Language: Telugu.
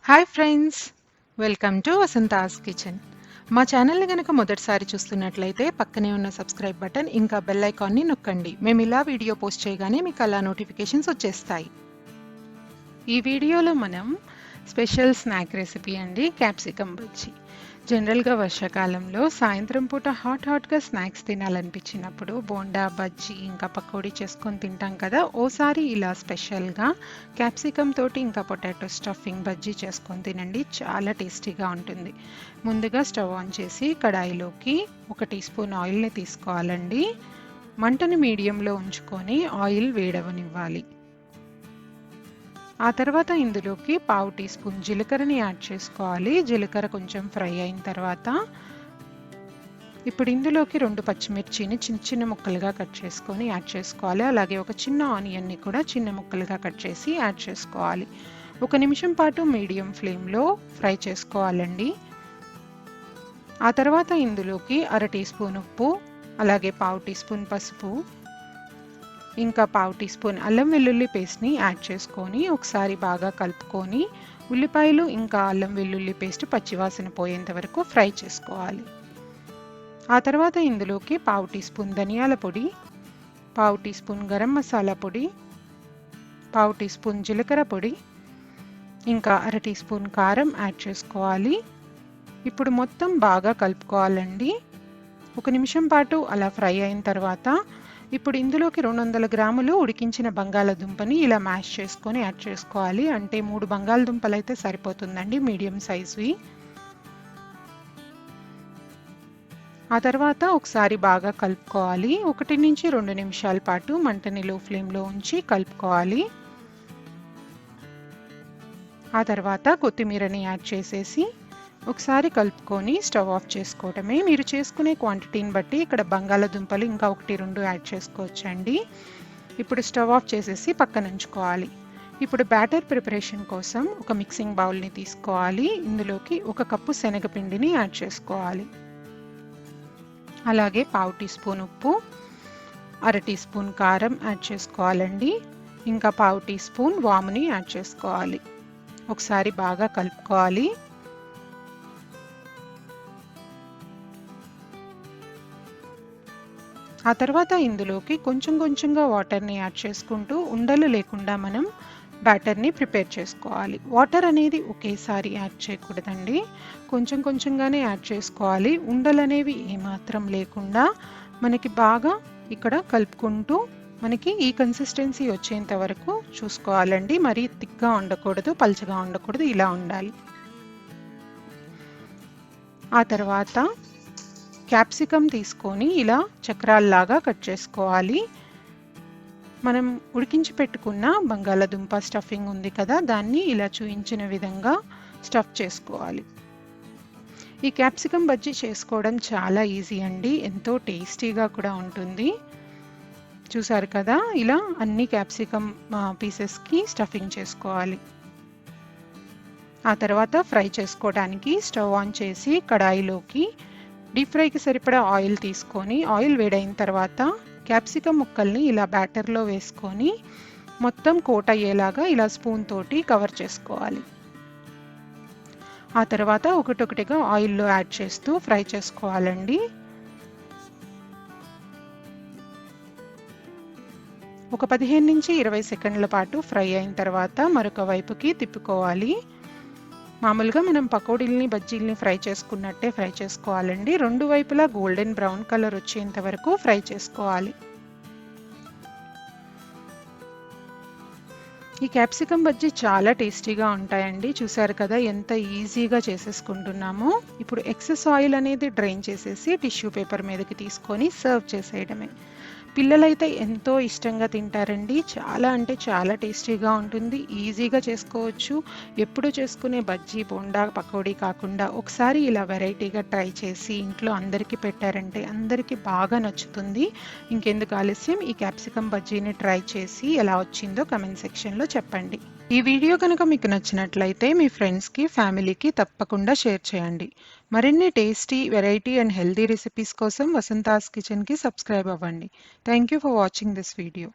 Hi friends, welcome to Vasantha's kitchen. మా ఛానల్ని కనుక మొదటిసారి చూస్తున్నట్లయితే పక్కనే ఉన్న సబ్స్క్రైబ్ బటన్ ఇంకా బెల్ ఐకాన్ని నొక్కండి. మేము ఇలా వీడియో పోస్ట్ చేయగానే మీకు అలా నోటిఫికేషన్స్ వచ్చేస్తాయి. ఈ వీడియోలో మనం స్పెషల్ స్నాక్ రెసిపీ అండి, క్యాప్సికమ్ బజ్జీ. జనరల్గా వర్షాకాలంలో సాయంత్రం పూట హాట్గా స్నాక్స్ తినాలనిపించినప్పుడు బోండా, బజ్జీ ఇంకా పకోడీ చేసుకొని తింటాం కదా. ఓసారి ఇలా స్పెషల్గా క్యాప్సికమ్ తోటి ఇంకా పొటాటో స్టఫింగ్ బజ్జీ చేసుకొని తినండి, చాలా టేస్టీగా ఉంటుంది. ముందుగా స్టవ్ ఆన్ చేసి కడాయిలోకి 1 టీ స్పూన్ ఆయిల్ని తీసుకోవాలండి. మంటని మీడియంలో ఉంచుకొని ఆయిల్ వేడవనివ్వాలి. ఆ తర్వాత ఇందులోకి 1/2 టీ స్పూన్ జీలకర్రని యాడ్ చేసుకోవాలి. జీలకర్ర కొంచెం ఫ్రై అయిన తర్వాత ఇప్పుడు ఇందులోకి 2 పచ్చిమిర్చిని చిన్న ముక్కలుగా కట్ చేసుకొని యాడ్ చేసుకోవాలి. అలాగే ఒక చిన్న ఆనియన్ని కూడా చిన్న ముక్కలుగా కట్ చేసి యాడ్ చేసుకోవాలి. 1 నిమిషం పాటు మీడియం ఫ్లేమ్లో ఫ్రై చేసుకోవాలండి. ఆ తర్వాత ఇందులోకి 1/2 టీ స్పూన్ ఉప్పు, అలాగే 1/2 టీ స్పూన్ పసుపు, ఇంకా 1/2 టీ స్పూన్ అల్లం వెల్లుల్లి పేస్ట్ని యాడ్ చేసుకొని ఒకసారి బాగా కలుపుకొని ఉల్లిపాయలు ఇంకా అల్లం వెల్లుల్లి పేస్ట్ పచ్చివాసన పోయేంత వరకు ఫ్రై చేసుకోవాలి. ఆ తర్వాత ఇందులోకి 1/2 టీ స్పూన్ ధనియాల పొడి, 1/2 టీ స్పూన్ గరం మసాలా పొడి, 1/2 టీ స్పూన్ జీలకర్ర పొడి, ఇంకా 1/2 టీ స్పూన్ కారం యాడ్ చేసుకోవాలి. ఇప్పుడు మొత్తం బాగా కలుపుకోవాలండి. 1 నిమిషం పాటు అలా ఫ్రై అయిన తర్వాత ఇప్పుడు ఇందులోకి 200 గ్రాములు ఉడికించిన బంగాళదుంపని ఇలా మ్యాష్ చేసుకొని యాడ్ చేసుకోవాలి. అంటే 3 బంగాళదుంపలు అయితే సరిపోతుందండి, మీడియం సైజ్వి. ఆ తర్వాత ఒకసారి బాగా కలుపుకోవాలి. 1 నుంచి 2 నిమిషాల పాటు మంటని లో ఫ్లేమ్లో ఉంచి కలుపుకోవాలి. ఆ తర్వాత కొత్తిమీరని యాడ్ చేసేసి ఒకసారి కలుపుకొని స్టవ్ ఆఫ్ చేసుకోవటమే. మీరు చేసుకునే క్వాంటిటీని బట్టి ఇక్కడ బంగాళదుంపలు ఇంకా 1-2 యాడ్ చేసుకోవచ్చండి. ఇప్పుడు స్టవ్ ఆఫ్ చేసేసి పక్కన ఉంచుకోవాలి. ఇప్పుడు బ్యాటర్ ప్రిపరేషన్ కోసం ఒక మిక్సింగ్ బౌల్ని తీసుకోవాలి. ఇందులోకి 1 కప్పు శనగపిండిని యాడ్ చేసుకోవాలి. అలాగే 1/2 టీ స్పూన్ ఉప్పు, 1/2 టీ స్పూన్ కారం యాడ్ చేసుకోవాలండి. ఇంకా 1/2 టీ స్పూన్ వాముని యాడ్ చేసుకోవాలి. ఒకసారి బాగా కలుపుకోవాలి. ఆ తర్వాత ఇందులోకి కొంచెంగా వాటర్ని యాడ్ చేసుకుంటూ ఉండలు లేకుండా మనం బ్యాటర్ని ప్రిపేర్ చేసుకోవాలి. వాటర్ అనేది ఒకేసారి యాడ్ చేయకూడదండి, కొంచెంగానే యాడ్ చేసుకోవాలి. ఉండలు అనేవి ఏమాత్రం లేకుండా మనకి బాగా ఇక్కడ కలుపుకుంటూ మనకి ఈ కన్సిస్టెన్సీ వచ్చేంత వరకు చూసుకోవాలండి. మరీ థిక్గా ఉండకూడదు, పల్చగా ఉండకూడదు, ఇలా ఉండాలి. ఆ తర్వాత క్యాప్సికమ్ తీసుకొని ఇలా చక్రాల్లాగా కట్ చేసుకోవాలి. మనం ఉడికించి పెట్టుకున్న బంగాళదుంప స్టఫింగ్ ఉంది కదా, దాన్ని ఇలా చూపించిన విధంగా స్టఫ్ చేసుకోవాలి. ఈ క్యాప్సికమ్ బజ్జీ చేసుకోవడం చాలా ఈజీ అండి, ఎంతో టేస్టీగా కూడా ఉంటుంది. చూసారు కదా, ఇలా అన్ని క్యాప్సికమ్ పీసెస్కి స్టఫింగ్ చేసుకోవాలి. ఆ తర్వాత ఫ్రై చేసుకోవడానికి స్టవ్ ఆన్ చేసి కడాయిలోకి డీప్ ఫ్రైకి సరిపడా ఆయిల్ తీసుకొని ఆయిల్ వేడైన తర్వాత క్యాప్సికమ్ ముక్కల్ని ఇలా బ్యాటర్లో వేసుకొని మొత్తం కోట్ అయ్యేలాగా ఇలా స్పూన్ తోటి కవర్ చేసుకోవాలి. ఆ తర్వాత ఒకటొకటిగా ఆయిల్లో యాడ్ చేస్తూ ఫ్రై చేసుకోవాలండి. ఒక 15 నుంచి 20 సెకండ్ల పాటు ఫ్రై అయిన తర్వాత మరొక వైపుకి తిప్పుకోవాలి. మామూలుగా మనం పకోడీల్ని బజ్జీల్ని ఫ్రై చేసుకున్నట్టే ఫ్రై చేసుకోవాలండి. 2 వైపులా గోల్డెన్ బ్రౌన్ కలర్ వచ్చేంత వరకు ఫ్రై చేసుకోవాలి. ఈ క్యాప్సికమ్ బజ్జీ చాలా టేస్టీగా ఉంటాయండి. చూసారు కదా ఎంత ఈజీగా చేసేసుకుంటున్నామో. ఇప్పుడు ఎక్సెస్ ఆయిల్ అనేది డ్రైన్ చేసేసి టిష్యూ పేపర్ మీదకి తీసుకొని సర్వ్ చేసేయడమే. పిల్లలైతే ఎంతో ఇష్టంగా తింటారండి. చాలా అంటే చాలా టేస్టీగా ఉంటుంది, ఈజీగా చేసుకోవచ్చు. ఎప్పుడు చేసుకునే బజ్జీ, బోండా, పకోడీ కాకుండా ఒకసారి ఇలా వెరైటీగా ట్రై చేసి ఇంట్లో అందరికీ పెట్టారంటే అందరికీ బాగా నచ్చుతుంది. ఇంకెందుకు ఆలస్యం, ఈ క్యాప్సికమ్ బజ్జీని ట్రై చేసి ఎలా వచ్చిందో కమెంట్ సెక్షన్లో చెప్పండి. ఈ వీడియో కనుక మీకు నచ్చినట్లయితే మీ ఫ్రెండ్స్కి, ఫ్యామిలీకి తప్పకుండా షేర్ చేయండి. మరిన్ని tasty, variety and healthy recipes కోసం వసంతాస్ కిచెన్కి సబ్స్క్రైబ్ అవ్వండి. Thank you for watching this video.